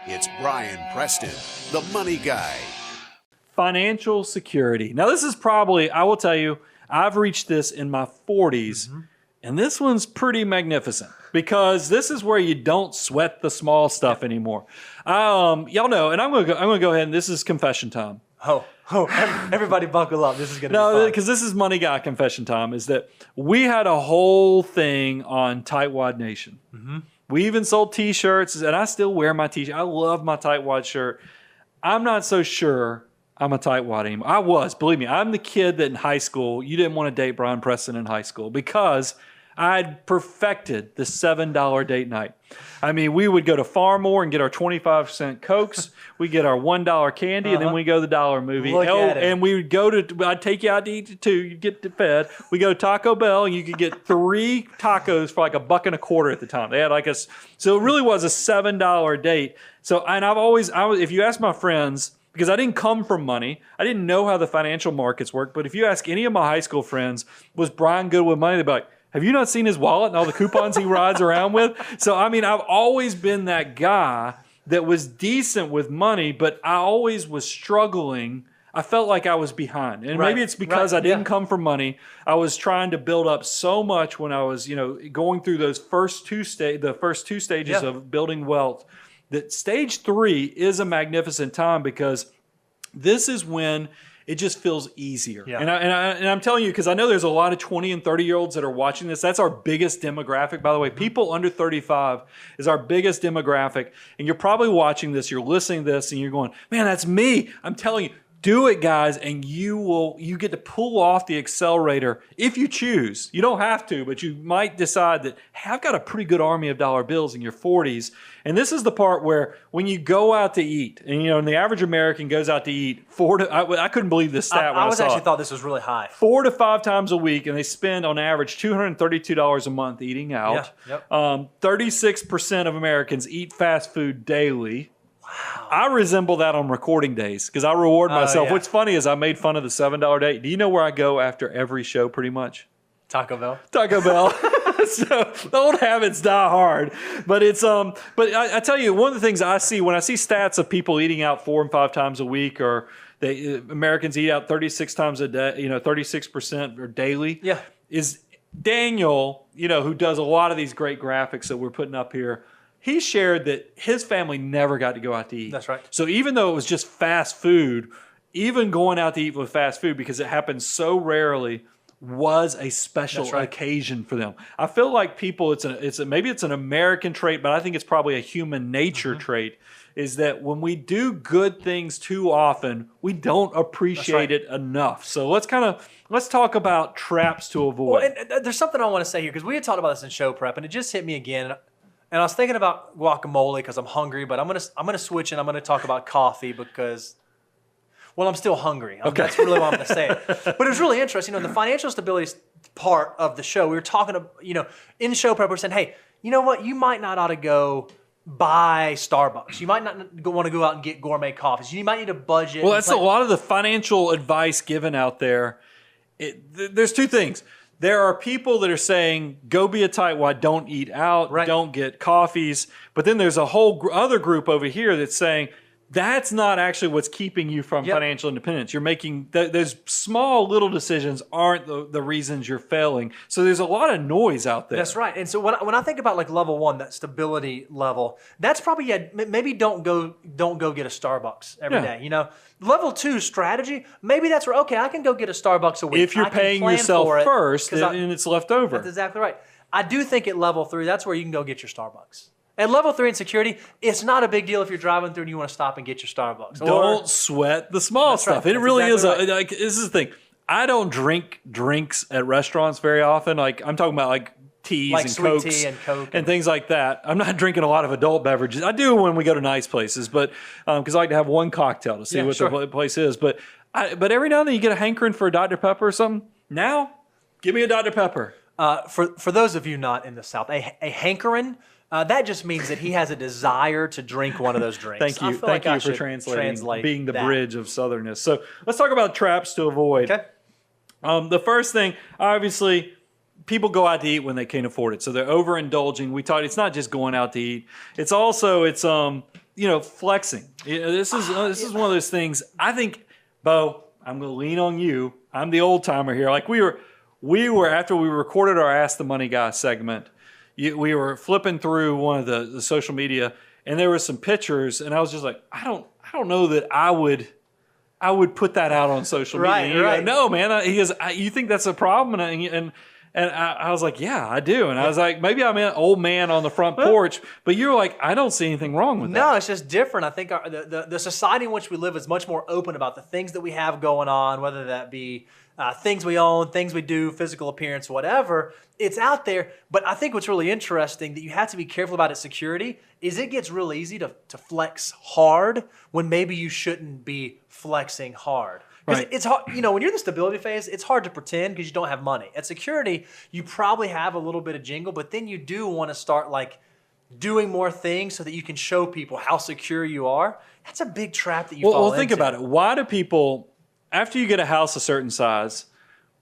It's Brian Preston, the money guy. Financial security. Now, this is probably, I will tell you, I've reached this in my 40s, and this one's pretty magnificent because this is where you don't sweat the small stuff anymore. Y'all know, and I'm gonna go ahead and this is confession time. Everybody buckle up. This is going to be fun. Because this is money guy confession time. Is that we had a whole thing on Tightwad Nation. We even sold T-shirts, and I still wear my T-shirt. I love my Tightwad shirt. I'm not so sure I'm a tightwad anymore. I was, believe me. I'm the kid that in high school, you didn't want to date Brian Preston in high school because I'd perfected the $7 date night. I mean, we would go to Farmore and get our 25-cent Cokes. We get our $1 candy, and then we go to the dollar movie. Look at it. And we would go to, I'd take you out to eat too. You'd get fed. We go to Taco Bell, and you could get 3 tacos for like $1.25 at the time. They had like so it really was a $7 date. So, and if you ask my friends, because I didn't come from money, I didn't know how the financial markets work. But if you ask any of my high school friends, was Brian good with money? They'd be like, have you not seen his wallet and all the coupons he rides around with? So, I mean, I've always been that guy that was decent with money, but I always was struggling. I felt like I was behind. And maybe it's because I didn't come from money. I was trying to build up so much when I was, going through those first two stages of building wealth. That stage 3 is a magnificent time because this is when it just feels easier. Yeah. And I'm telling you, because I know there's a lot of 20 and 30-year-olds that are watching this. That's our biggest demographic. By the way, people under 35 is our biggest demographic. And you're probably watching this, you're listening to this, and you're going, man, that's me. I'm telling you, do it, guys, and you get to pull off the accelerator if you choose. You don't have to, but you might decide that, hey, I've got a pretty good army of dollar bills in your 40s. And this is the part where when you go out to eat, and the average American goes out to eat I couldn't believe this stat when I saw actually thought this was really high. 4 to 5 times a week, and they spend on average $232 a month eating out. Yeah, yep. 36% of Americans eat fast food daily. Wow. I resemble that on recording days because I reward myself. Yeah. What's funny is I made fun of the $7 date. Do you know where I go after every show pretty much? Taco Bell. Taco Bell. So the old habits die hard. But it's but I tell you, one of the things I see when I see stats of people eating out 4 and 5 times a week, or Americans eat out 36 times a day, 36% or daily. Yeah. Is Daniel, who does a lot of these great graphics that we're putting up here. He shared that his family never got to go out to eat. That's right. So even though it was just fast food, even going out to eat with fast food, because it happens so rarely, was a special occasion for them. I feel like people, maybe it's an American trait, but I think it's probably a human nature trait, is that when we do good things too often, we don't appreciate it enough. So let's talk about traps to avoid. Well, and there's something I want to say here, because we had talked about this in show prep, and it just hit me again. And I was thinking about guacamole because I'm hungry, but I'm gonna switch and I'm gonna talk about coffee because, well, I'm still hungry. Okay. That's really what I'm gonna say. But it was really interesting. In the financial stability part of the show, we were talking to, in show prep, we're saying, hey, you know what? You might not ought to go buy Starbucks. You might not want to go out and get gourmet coffees. You might need a budget. Well, that's a lot of the financial advice given out there. There's 2 things. There are people that are saying, go be a tightwad, don't eat out, don't get coffees. But then there's a whole other group over here that's saying, that's not actually what's keeping you from financial independence. You're making those small little decisions aren't the reasons you're failing. So there's a lot of noise out there. That's right. And so when I think about like level 1, that stability level, that's probably maybe don't go get a Starbucks every day. Level 2 strategy, maybe that's where I can go get a Starbucks a week. If you're paying yourself first and it's left over. That's exactly right. I do think at level 3, that's where you can go get your Starbucks. At level 3 in security, it's not a big deal if you're driving through and you want to stop and get your Starbucks. Don't sweat the small stuff. It really is. This is the thing. I don't drink drinks at restaurants very often. Like I'm talking about like teas like and sweet Cokes tea and Coke and things like that. I'm not drinking a lot of adult beverages. I do when we go to nice places, but because I like to have one cocktail to see what the place is. But every now and then you get a hankering for a Dr. Pepper or something. Now, give me a Dr. Pepper. For those of you not in the South, a hankering. That just means that he has a desire to drink one of those drinks. Thank you for translating, being the bridge of Southernness. So let's talk about traps to avoid. Okay. The first thing, obviously, people go out to eat when they can't afford it. So they're overindulging. We talked, it's not just going out to eat. It's also, flexing. This is one of those things. I think, Bo, I'm going to lean on you. I'm the old timer here. Like we were after we recorded our Ask the Money Guy segment. We were flipping through one of the social media, and there were some pictures, and I was just like, I don't know that I would put that out on social media. Right. No, man. He goes, you think that's a problem? And I was like, yeah, I do. And I was like, maybe I'm an old man on the front porch, but you're like, I don't see anything wrong with that. No, it's just different. I think the society in which we live is much more open about the things that we have going on, whether that be things we own, things we do, physical appearance, whatever. It's out there. But I think what's really interesting that you have to be careful about at security is it gets real easy to flex hard when maybe you shouldn't be flexing hard. Because Right. it's hard, when you're in the stability phase, it's hard to pretend because you don't have money. At security, you probably have a little bit of jingle, but then you do want to start doing more things so that you can show people how secure you are. That's a big trap that you fall Well, think into. about it. Why do people, after you get a house a certain size,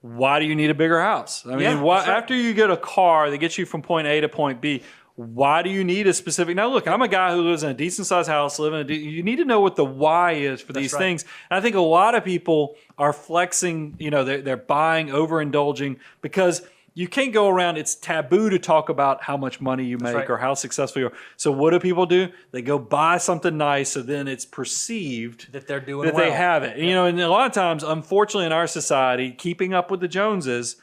why do you need a bigger house? I mean, Yeah, why that's right. after you get a car that gets you from point A to point B, why do you need a specific? Now, look, I'm a guy who lives in a decent sized house. You need to know what the why is for these right. things. And I think a lot of people are flexing. They're buying, overindulging because you can't go around. It's taboo to talk about how much money you make right. or how successful you are. So what do people do? They go buy something nice, so then it's perceived that they're doing that well. they have it. And a lot of times, unfortunately, in our society, keeping up with the Joneses,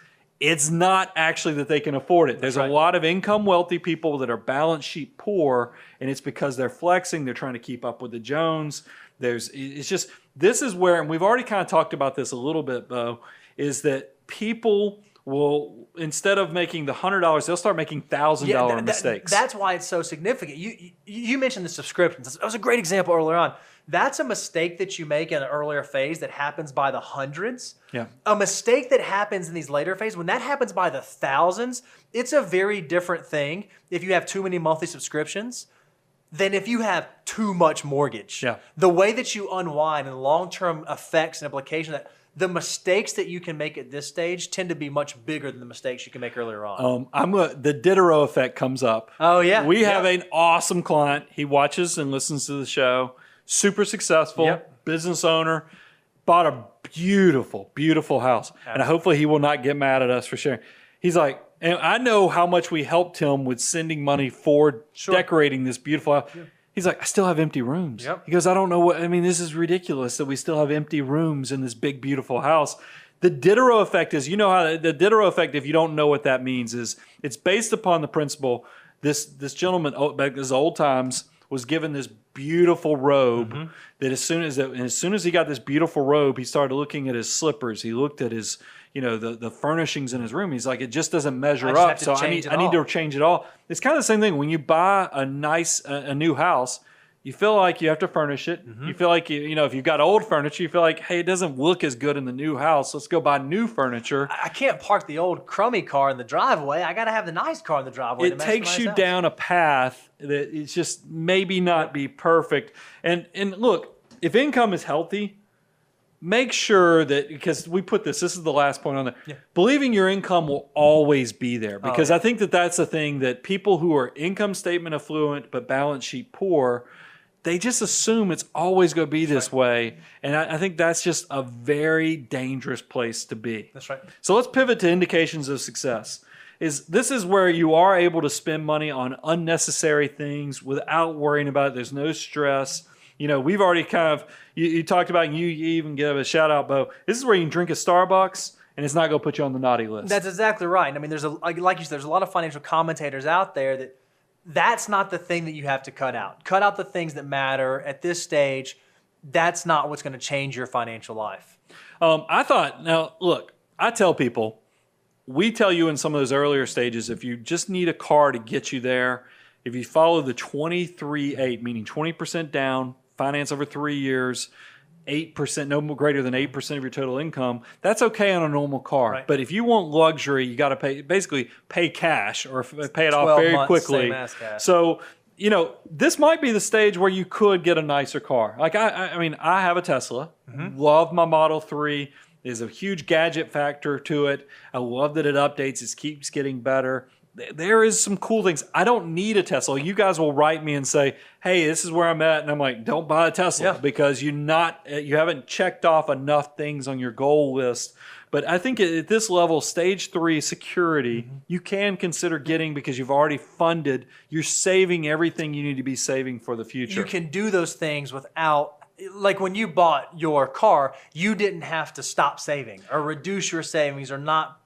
it's not actually that they can afford it. There's right. a lot of income wealthy people that are balance sheet poor, and it's because they're flexing. They're trying to keep up with the Jones. This is where, and we've already kind of talked about this a little bit, Bo, is that people will, instead of making the $100, they'll start making $1,000 mistakes. That's why it's so significant. You mentioned the subscriptions. That was a great example earlier on. That's a mistake that you make in an earlier phase that happens by the hundreds. Yeah. A mistake that happens in these later phases, when that happens by the thousands, it's a very different thing if you have too many monthly subscriptions than if you have too much mortgage. Yeah. The way that you unwind and long-term effects and implications, that the mistakes that you can make at this stage tend to be much bigger than the mistakes you can make earlier on. The Diderot effect comes up. Oh, yeah. We Yeah. have an awesome client. He watches and listens to the show. Super successful, Yep. business owner, bought a beautiful, beautiful house. And hopefully he will not get mad at us for sharing. He's like, and I know how much we helped him with sending money for decorating this beautiful house. Yeah. He's like, I still have empty rooms. Yep. He goes, I don't know this is ridiculous that we still have empty rooms in this big, beautiful house. The Diderot effect is, how the Diderot effect, if you don't know what that means, is it's based upon the principle, this gentleman, back in his old times, was given this beautiful robe that as soon as he got this beautiful robe, he started looking at his slippers. He looked at his, the furnishings in his room. He's like, it just doesn't measure up. So I need to change it all. It's kind of the same thing. When you buy a new house, you feel like you have to furnish it. You feel like, if you've got old furniture, you feel like, hey, it doesn't look as good in the new house. Let's go buy new furniture. I can't park the old crummy car in the driveway. I got to have the nice car in the driveway. It takes you down a path that it's just maybe not be perfect. And look, if income is healthy, make sure that, because we put this is the last point on there, believing your income will always be there. Because I think that's the thing that people who are income statement affluent but balance sheet poor, they just assume it's always going to be this way. And I think that's just a very dangerous place to be. That's right. So let's pivot to indications of success. This is where you are able to spend money on unnecessary things without worrying about it. There's no stress. We've already kind of, you talked about, and you even give a shout out, Bo. This is where you can drink at Starbucks and it's not going to put you on the naughty list. That's exactly right. I mean, like you said, there's a lot of financial commentators out there that's not the thing that you have to cut out. Cut out the things that matter at this stage. That's not what's going to change your financial life. Now look, I tell people, we tell you in some of those earlier stages, if you just need a car to get you there, if you follow the 23-8, meaning 20% down, finance over 3 years, 8%, no more greater than 8% of your total income, that's okay on a normal car. Right. But if you want luxury, you got to pay cash or pay it off 12 very months, quickly. same as cash. So, this might be the stage where you could get a nicer car. Like I have a Tesla, love my Model 3. There's a huge gadget factor to it. I love that it updates. It keeps getting better. there is some cool things. I don't need a Tesla. You guys will write me and say, "Hey, this is where I'm at," and I'm like, "Don't buy a Tesla because you haven't checked off enough things on your goal list." But I think at this level, stage 3 security, you can consider getting because you've already funded. You're saving everything you need to be saving for the future. You can do those things without, like when you bought your car, you didn't have to stop saving or reduce your savings or not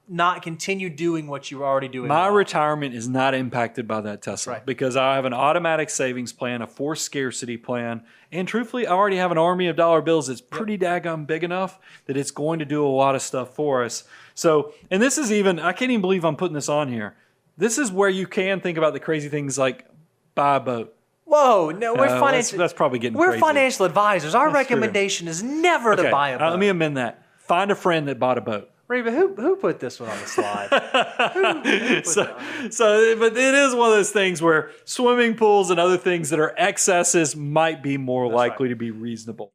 continue doing what you were already doing. My retirement is not impacted by that Tesla because I have an automatic savings plan, a forced scarcity plan, and truthfully, I already have an army of dollar bills that's pretty daggone big enough that it's going to do a lot of stuff for us. So, and this is even, I can't even believe I'm putting this on here. This is where you can think about the crazy things like buy a boat. Whoa, no, we're financial. That's probably getting We're crazy. financial advisors. Our That's recommendation is never to buy a boat. Let me amend that. Find a friend that bought a boat. Reba, who put this one on the slide? But it is one of those things where swimming pools and other things that are excesses might be more likely to be reasonable.